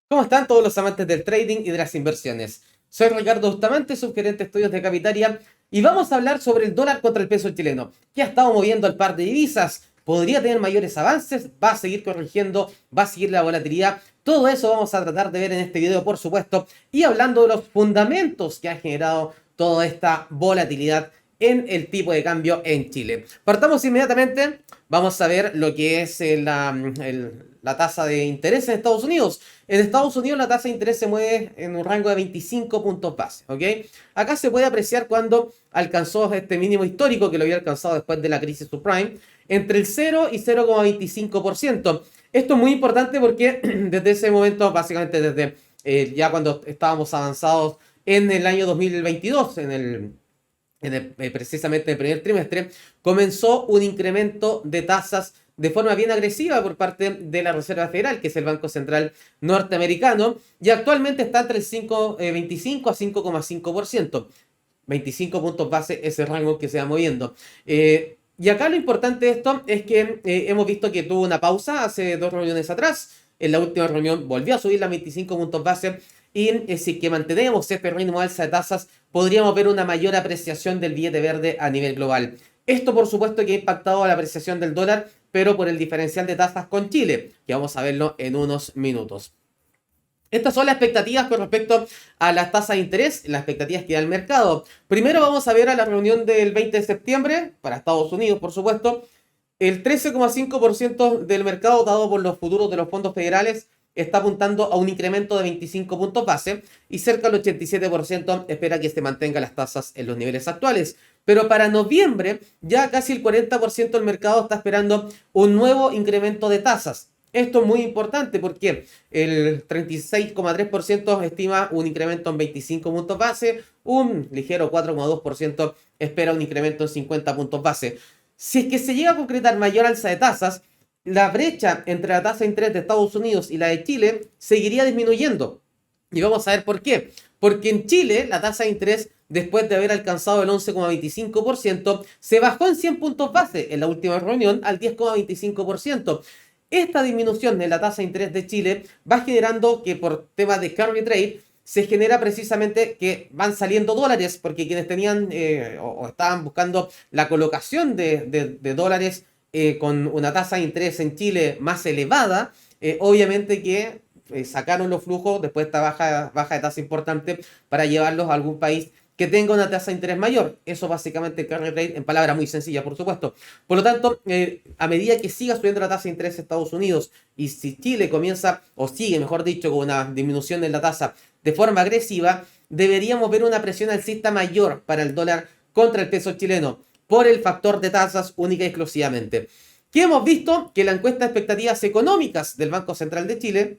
¿Cómo están todos los amantes del trading y de las inversiones? Soy Ricardo Bustamante, subgerente de estudios de Capitaria, y vamos a hablar sobre el dólar contra el peso chileno, que ha estado moviendo el par de divisas. ¿Podría tener mayores avances? ¿Va a seguir corrigiendo? ¿Va a seguir la volatilidad? Todo eso vamos a tratar de ver en este video, por supuesto, y hablando de los fundamentos que ha generado toda esta volatilidad en el tipo de cambio en Chile. Partamos inmediatamente. Vamos a ver lo que es la tasa de interés en Estados Unidos. En Estados Unidos la tasa de interés se mueve en un rango de 25 puntos base, ¿ok? Acá se puede apreciar cuando alcanzó este mínimo histórico que lo había alcanzado después de la crisis subprime, entre el 0 y 0,25%. Esto es muy importante porque desde ese momento, básicamente desde ya cuando estábamos avanzados en el año 2022, precisamente en el primer trimestre, comenzó un incremento de tasas de forma bien agresiva por parte de la Reserva Federal, que es el Banco Central norteamericano, y actualmente está entre el 5,25 a 5,5%. 25 puntos base es el rango que se va moviendo. Y acá lo importante de esto es que hemos visto que tuvo una pausa hace 2 reuniones atrás. En la última reunión volvió a subir las 25 puntos base. Y si que mantenemos este ritmo alza de tasas, podríamos ver una mayor apreciación del billete verde a nivel global. Esto, por supuesto, que ha impactado a la apreciación del dólar, pero por el diferencial de tasas con Chile, que vamos a verlo en unos minutos. Estas son las expectativas con respecto a las tasas de interés, las expectativas que da el mercado. Primero vamos a ver a la reunión del 20 de septiembre, para Estados Unidos, por supuesto. El 13,5% del mercado dado por los futuros de los fondos federales está apuntando a un incremento de 25 puntos base y cerca del 87% espera que se mantengan las tasas en los niveles actuales. Pero para noviembre ya casi el 40% del mercado está esperando un nuevo incremento de tasas. Esto es muy importante porque el 36,3% estima un incremento en 25 puntos base, un ligero 4,2% espera un incremento en 50 puntos base. Si es que se llega a concretar mayor alza de tasas, la brecha entre la tasa de interés de Estados Unidos y la de Chile seguiría disminuyendo. Y vamos a ver por qué. Porque en Chile la tasa de interés, después de haber alcanzado el 11,25%, se bajó en 100 puntos base en la última reunión al 10,25%. Esta disminución en la tasa de interés de Chile va generando que por temas de carry trade se genera precisamente que van saliendo dólares, porque quienes tenían o estaban buscando la colocación de dólares con una tasa de interés en Chile más elevada, obviamente que sacaron los flujos después de esta baja de tasa importante para llevarlos a algún país que tenga una tasa de interés mayor. Eso básicamente el carry trade en palabras muy sencillas, por supuesto. Por lo tanto, a medida que siga subiendo la tasa de interés de Estados Unidos y si Chile comienza, o sigue, mejor dicho, con una disminución en la tasa de forma agresiva, deberíamos ver una presión alcista mayor para el dólar contra el peso chileno por el factor de tasas única y exclusivamente. ¿Qué hemos visto? Que la encuesta de expectativas económicas del Banco Central de Chile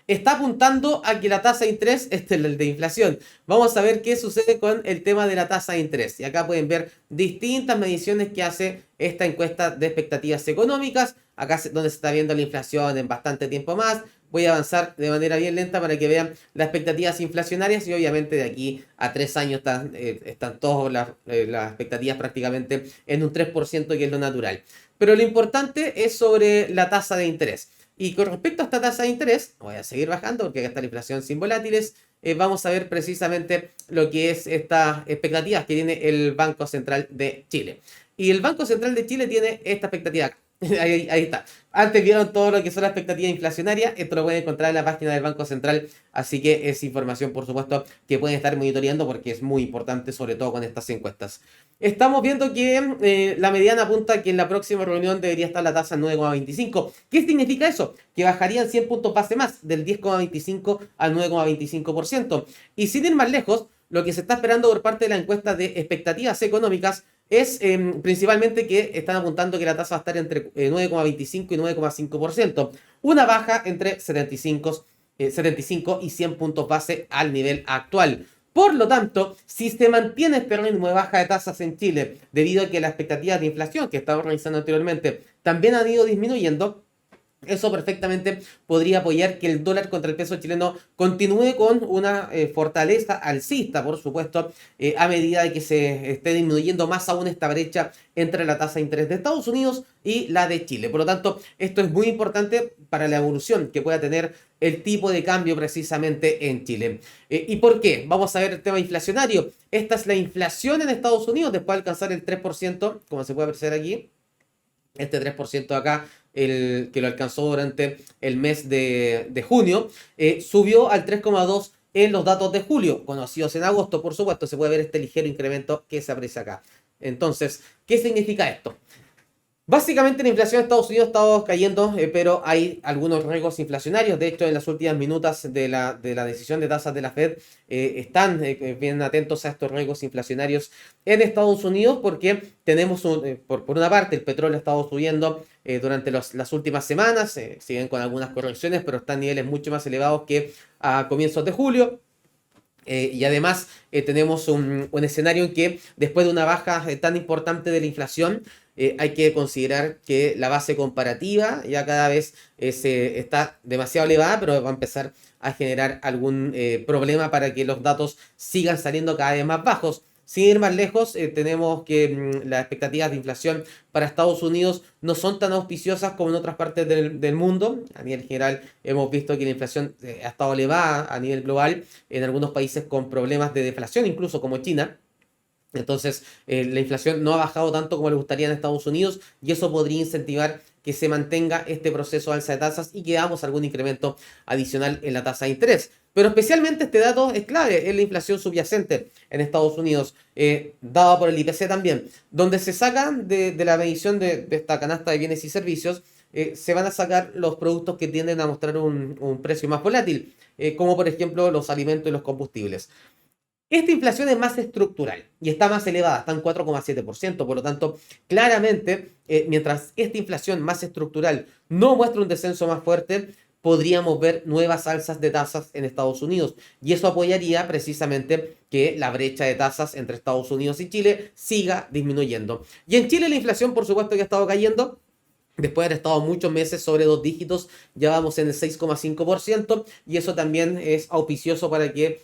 está apuntando a que la tasa de interés es el de inflación. Vamos a ver qué sucede con el tema de la tasa de interés. Y acá pueden ver distintas mediciones que hace esta encuesta de expectativas económicas. Acá es donde se está viendo la inflación en bastante tiempo más. Voy a avanzar de manera bien lenta para que vean las expectativas inflacionarias y obviamente de aquí a 3 años están todas las expectativas prácticamente en un 3%, que es lo natural. Pero lo importante es sobre la tasa de interés. Y con respecto a esta tasa de interés, voy a seguir bajando porque acá está la inflación sin volátiles. Vamos a ver precisamente lo que es estas expectativas que tiene el Banco Central de Chile. Y el Banco Central de Chile tiene esta expectativa acá. Ahí está. Antes vieron todo lo que son las expectativas inflacionarias. Esto lo pueden encontrar en la página del Banco Central. Así que es información, por supuesto, que pueden estar monitoreando porque es muy importante, sobre todo con estas encuestas. Estamos viendo que la mediana apunta que en la próxima reunión debería estar la tasa en 9,25. ¿Qué significa eso? Que bajarían 100 puntos base más, del 10,25 al 9,25%. Y sin ir más lejos, lo que se está esperando por parte de la encuesta de expectativas económicas es principalmente que están apuntando que la tasa va a estar entre 9,25 y 9,5%. Una baja entre 75 y 100 puntos base al nivel actual. Por lo tanto, si se mantiene este ritmo de baja de tasas en Chile, debido a que las expectativas de inflación que estaba realizando anteriormente también han ido disminuyendo, Eso perfectamente podría apoyar que el dólar contra el peso chileno continúe con una fortaleza alcista, por supuesto, a medida de que se esté disminuyendo más aún esta brecha entre la tasa de interés de Estados Unidos y la de Chile. Por lo tanto, esto es muy importante para la evolución que pueda tener el tipo de cambio precisamente en Chile. ¿Y por qué? Vamos a ver el tema inflacionario. Esta es la inflación en Estados Unidos después de alcanzar el 3%, como se puede apreciar aquí. Este 3% de acá, el que lo alcanzó durante el mes de junio, subió al 3,2% en los datos de julio, conocidos en agosto, por supuesto, se puede ver este ligero incremento que se aprecia acá. Entonces, ¿qué significa esto? Básicamente la inflación en Estados Unidos ha estado cayendo, pero hay algunos riesgos inflacionarios. De hecho, en las últimas minutas de la decisión de tasas de la Fed, están bien atentos a estos riesgos inflacionarios en Estados Unidos porque tenemos, por una parte, el petróleo ha estado subiendo durante las últimas semanas, siguen con algunas correcciones, pero están a niveles mucho más elevados que a comienzos de julio. Y además tenemos un escenario en que después de una baja tan importante de la inflación, hay que considerar que la base comparativa ya cada vez está demasiado elevada, pero va a empezar a generar algún problema para que los datos sigan saliendo cada vez más bajos. Sin ir más lejos, tenemos que las expectativas de inflación para Estados Unidos no son tan auspiciosas como en otras partes del mundo. A nivel general, hemos visto que la inflación ha estado elevada a nivel global en algunos países con problemas de deflación, incluso como China. Entonces, la inflación no ha bajado tanto como le gustaría en Estados Unidos y eso podría incentivar que se mantenga este proceso de alza de tasas y que damos algún incremento adicional en la tasa de interés. Pero especialmente este dato es clave, es la inflación subyacente en Estados Unidos, dada por el IPC también, donde se sacan de la medición de esta canasta de bienes y servicios, se van a sacar los productos que tienden a mostrar un precio más volátil, como por ejemplo los alimentos y los combustibles. Esta inflación es más estructural y está más elevada, está en 4,7%, por lo tanto, claramente, mientras esta inflación más estructural no muestra un descenso más fuerte, podríamos ver nuevas alzas de tasas en Estados Unidos y eso apoyaría precisamente que la brecha de tasas entre Estados Unidos y Chile siga disminuyendo. Y en Chile la inflación, por supuesto, que ha estado cayendo. Después de haber estado muchos meses sobre dos dígitos, ya vamos en el 6,5% y eso también es auspicioso para que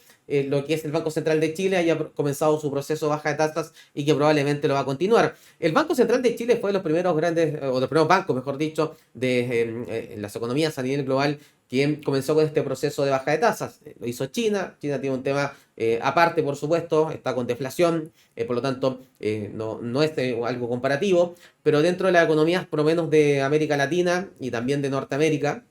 lo que es el Banco Central de Chile haya comenzado su proceso de baja de tasas y que probablemente lo va a continuar. El Banco Central de Chile fue de los primeros grandes, o de los primeros bancos, mejor dicho, de las economías a nivel global que comenzó con este proceso de baja de tasas. Lo hizo China. China tiene un tema aparte, por supuesto, está con deflación, por lo tanto, no es algo comparativo, pero dentro de las economías, por lo menos de América Latina y también de Norteamérica,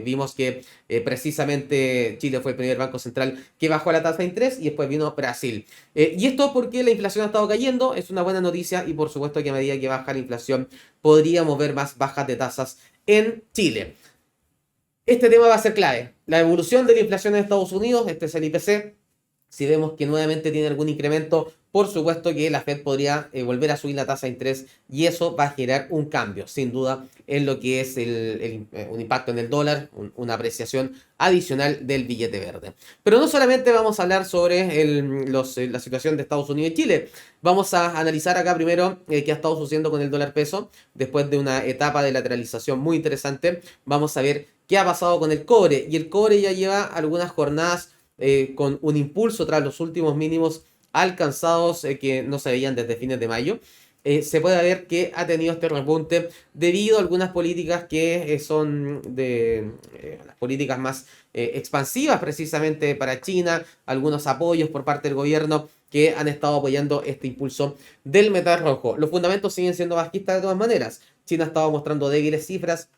vimos que precisamente Chile fue el primer banco central que bajó la tasa de interés y después vino Brasil. Y esto porque la inflación ha estado cayendo, es una buena noticia y por supuesto que a medida que baja la inflación podríamos ver más bajas de tasas en Chile. Este tema va a ser clave. La evolución de la inflación en Estados Unidos, este es el IPC. Si vemos que nuevamente tiene algún incremento, por supuesto que la Fed podría volver a subir la tasa de interés y eso va a generar un cambio, sin duda, en lo que es un impacto en el dólar, una apreciación adicional del billete verde. Pero no solamente vamos a hablar sobre la situación de Estados Unidos y Chile, vamos a analizar acá primero qué ha estado sucediendo con el dólar peso después de una etapa de lateralización muy interesante. Vamos a ver qué ha pasado con el cobre y el cobre ya lleva algunas jornadas con un impulso tras los últimos mínimos alcanzados que no se veían desde fines de mayo. Se puede ver que ha tenido este repunte debido a algunas políticas que son de las políticas más expansivas precisamente para China, algunos apoyos por parte del gobierno que han estado apoyando este impulso del metal rojo. Los fundamentos siguen siendo bajistas de todas maneras. China ha estado mostrando débiles cifras,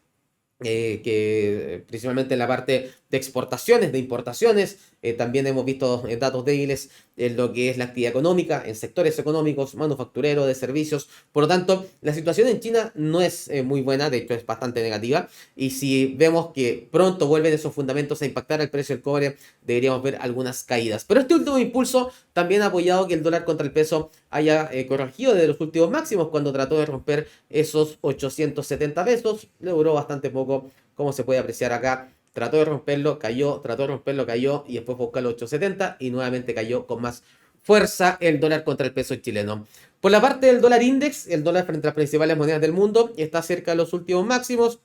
que principalmente en la parte de exportaciones, de importaciones, también hemos visto datos débiles en lo que es la actividad económica, en sectores económicos, manufactureros, de servicios. Por lo tanto, la situación en China no es muy buena, de hecho es bastante negativa. Y si vemos que pronto vuelven esos fundamentos a impactar el precio del cobre, deberíamos ver algunas caídas. Pero este último impulso también ha apoyado que el dólar contra el peso haya corregido desde los últimos máximos cuando trató de romper esos 870 pesos. Le duró bastante poco, como se puede apreciar acá. Trató de romperlo, cayó, trató de romperlo, cayó y después buscó los 870 y nuevamente cayó con más fuerza el dólar contra el peso chileno. Por la parte del dólar index, el dólar frente a las principales monedas del mundo está cerca de los últimos máximos.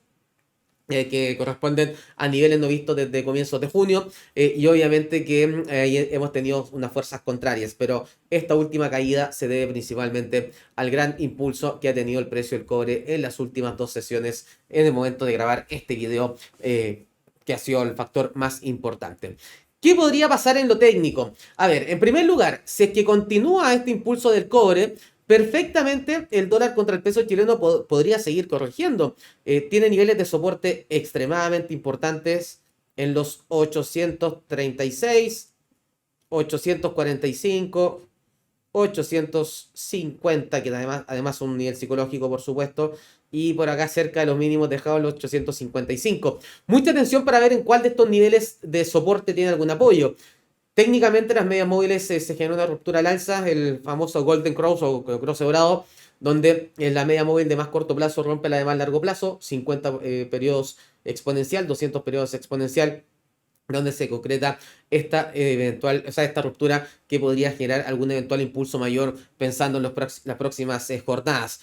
que corresponden a niveles no vistos desde comienzos de junio, y obviamente que hemos tenido unas fuerzas contrarias, pero esta última caída se debe principalmente al gran impulso que ha tenido el precio del cobre en las últimas dos sesiones en el momento de grabar este video, que ha sido el factor más importante. ¿Qué podría pasar en lo técnico? A ver, en primer lugar, si es que continúa este impulso del cobre, perfectamente el dólar contra el peso chileno podría seguir corrigiendo. Tiene niveles de soporte extremadamente importantes en los 836, 845, 850, que además es un nivel psicológico, por supuesto, y por acá cerca de los mínimos dejados los 855. Mucha atención para ver en cuál de estos niveles de soporte tiene algún apoyo. Técnicamente las medias móviles se genera una ruptura al alza, el famoso Golden Cross o Cross dorado, donde la media móvil de más corto plazo rompe la de más largo plazo, 50 periodos exponencial, 200 periodos exponencial, donde se concreta esta esta ruptura que podría generar algún eventual impulso mayor pensando en las próximas jornadas.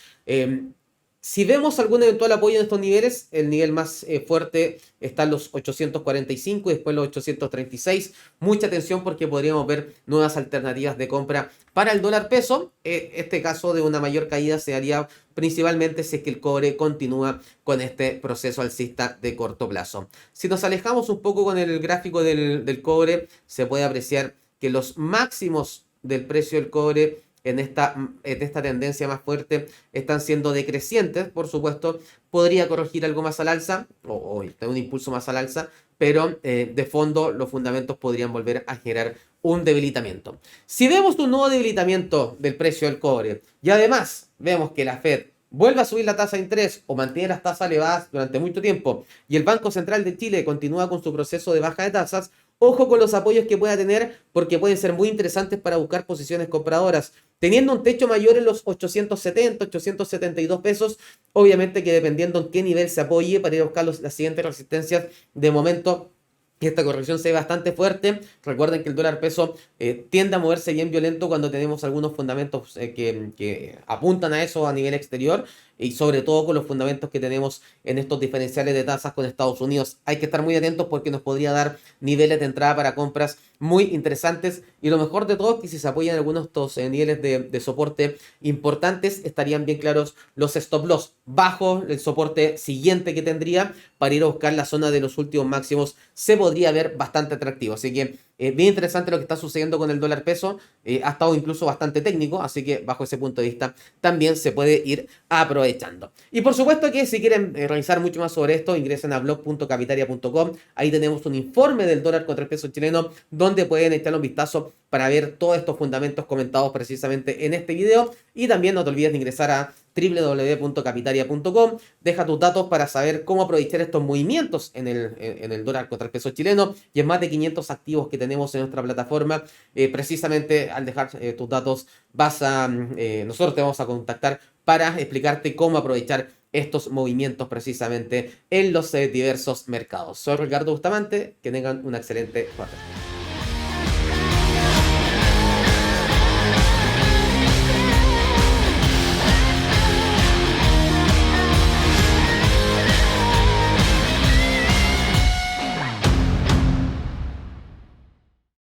Si vemos algún eventual apoyo en estos niveles, el nivel más fuerte está en los 845 y después los 836. Mucha atención porque podríamos ver nuevas alternativas de compra para el dólar peso. Este caso de una mayor caída se haría principalmente si es que el cobre continúa con este proceso alcista de corto plazo. Si nos alejamos un poco con el gráfico del cobre, se puede apreciar que los máximos del precio del cobre en esta tendencia más fuerte están siendo decrecientes, por supuesto, podría corregir algo más al alza o tener un impulso más al alza, pero de fondo los fundamentos podrían volver a generar un debilitamiento. Si vemos un nuevo debilitamiento del precio del cobre y además vemos que la Fed vuelve a subir la tasa de interés o mantiene las tasas elevadas durante mucho tiempo y el Banco Central de Chile continúa con su proceso de baja de tasas, ojo con los apoyos que pueda tener porque pueden ser muy interesantes para buscar posiciones compradoras. Teniendo un techo mayor en los 870, 872 pesos, obviamente que dependiendo en qué nivel se apoye para ir a buscar las siguientes resistencias, de momento esta corrección se ve bastante fuerte. Recuerden que el dólar peso tiende a moverse bien violento cuando tenemos algunos fundamentos que apuntan a eso a nivel exterior y sobre todo con los fundamentos que tenemos en estos diferenciales de tasas con Estados Unidos. Hay que estar muy atentos porque nos podría dar niveles de entrada para compras muy interesantes y lo mejor de todo es que si se apoyan algunos de estos niveles de soporte importantes estarían bien claros los stop loss bajo el soporte siguiente que tendría para ir a buscar la zona de los últimos máximos. Se podría ver bastante atractivo, así que bien interesante lo que está sucediendo con el dólar peso, ha estado incluso bastante técnico, así que bajo ese punto de vista también se puede ir aprovechando. Y por supuesto que si quieren revisar mucho más sobre esto, ingresen a blog.capitalia.com, ahí tenemos un informe del dólar contra el peso chileno, donde pueden echarle un vistazo para ver todos estos fundamentos comentados precisamente en este video, y también no te olvides de ingresar a www.capitalia.com, deja tus datos para saber cómo aprovechar estos movimientos en el dólar contra el peso chileno y en más de 500 activos que tenemos en nuestra plataforma. Precisamente al dejar tus datos nosotros te vamos a contactar para explicarte cómo aprovechar estos movimientos precisamente en los diversos mercados. Soy Ricardo Bustamante, que tengan una excelente jornada.